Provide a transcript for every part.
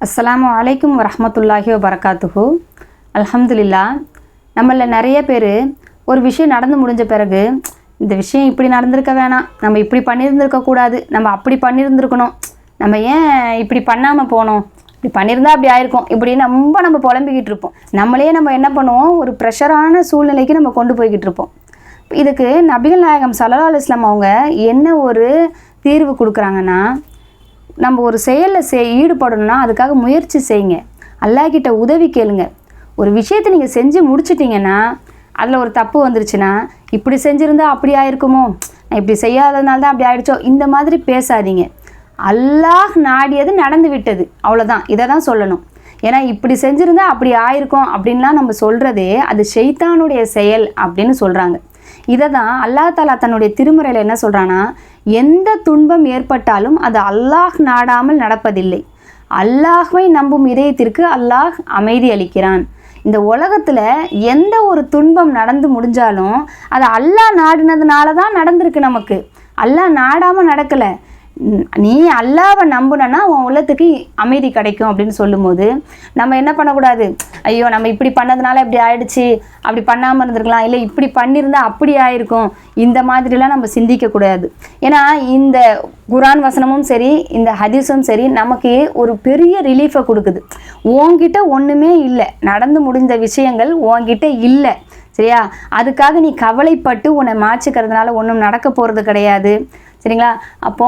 அஸ்ஸலாமு அலைக்கும் வரஹ்மத்துல்லாஹி வபரகாத்துஹு. அல்ஹம்துலில்லா. நம்மளில் நிறைய பேர் ஒரு விஷயம் நடந்து முடிஞ்ச பிறகு இந்த விஷயம் இப்படி நடந்திருக்க வேணாம், நம்ம இப்படி பண்ணியிருந்திருக்கக்கூடாது, நம்ம அப்படி பண்ணியிருந்துருக்கணும், நம்ம ஏன் இப்படி பண்ணாமல் போனோம், இப்படி பண்ணியிருந்தா அப்படி ஆயிருக்கும், இப்படின்னு நம்ம புலம்பிக்கிட்டு இருப்போம். நம்மளே நம்ம என்ன பண்ணுவோம், ஒரு ப்ரெஷரான சூழ்நிலைக்கு நம்ம கொண்டு போய்கிட்டு இருப்போம். இதுக்கு நபிகள் நாயகம் ஸல்லல்லாஹு அலைஹி வஸல்லம் அவங்க என்ன ஒரு தீர்வு கொடுக்குறாங்கன்னா, நம்ம ஒரு செயலில் ஈடுபடணும்னா அதுக்காக முயற்சி செய்யுங்க, அல்லாஹ்கிட்ட உதவி கேளுங்க. ஒரு விஷயத்தை நீங்கள் செஞ்சு முடிச்சிட்டிங்கன்னா அதில் ஒரு தப்பு வந்துருச்சுன்னா, இப்படி செஞ்சுருந்தா அப்படி ஆயிருக்குமோ, நான் இப்படி செய்யாததுனால தான் அப்படி ஆயிடுச்சோ, இந்த மாதிரி பேசாதீங்க. அல்லாஹ் நாடியது நடந்து விட்டது, அவ்வளோதான். இதை தான் சொல்லணும். ஏன்னா இப்படி செஞ்சுருந்தா அப்படி ஆயிருக்கும் அப்படின்லாம் நம்ம சொல்கிறதே அது ஷைத்தானுடைய செயல் அப்படின்னு சொல்கிறாங்க. இதை தான் அல்லாஹ் தஆலா தன்னுடைய திருமறையில் என்ன சொல்கிறான்னா, எந்த துன்பம் ஏற்பட்டாலும் அது அல்லாஹ் நாடாமல் நடப்பதில்லை, அல்லாஹ்வை நம்பும் இதயத்திற்கு அல்லாஹ் அமைதி அளிக்கிறான். இந்த உலகத்தில் எந்த ஒரு துன்பம் நடந்து முடிஞ்சாலும் அது அல்லாஹ் நாடினதுனால தான் நடந்திருக்கு. நமக்கு அல்லாஹ் நாடாமல் நடக்கலை. நீ அல்லாஹ்வை நம்புனா உன் உள்ளத்துக்கு அமைதி கிடைக்கும் அப்படின்னு சொல்லும்போது நம்ம என்ன பண்ணக்கூடாது, ஐயோ நம்ம இப்படி பண்ணதுனால இப்படி ஆயிடுச்சு, அப்படி பண்ணாமல் இருந்திருக்கலாம், இல்லை இப்படி பண்ணியிருந்தா அப்படி ஆயிருக்கும், இந்த மாதிரிலாம் நம்ம சிந்திக்கக்கூடாது. ஏன்னா இந்த குர்ஆன் வசனமும் சரி, இந்த ஹதீஸும் சரி, நமக்கு ஒரு பெரிய ரிலீஃபை கொடுக்குது. உன்கிட்ட ஒன்றுமே இல்லை, நடந்து முடிந்த விஷயங்கள் உன்கிட்ட இல்லை, சரியா? அதுக்காக நீ கவலைப்பட்டு உன்னை மாற்றிக்கிறதுனால ஒன்றும் நடக்க போகிறது கிடையாது, சரிங்களா? அப்போ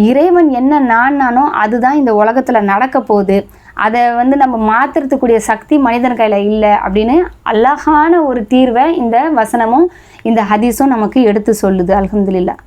இறைவன் என்ன நானோ அதுதான் இந்த உலகத்தில் நடக்க போகுது. அதை நம்ம மாற்றுறதுக்கூடிய சக்தி மனிதன் கையில் இல்லை அப்படின்னு அழகான ஒரு தீர்வை இந்த வசனமும் இந்த ஹதீஸும் நமக்கு எடுத்து சொல்லுது. அல்ஹம்துலில்லாஹ்.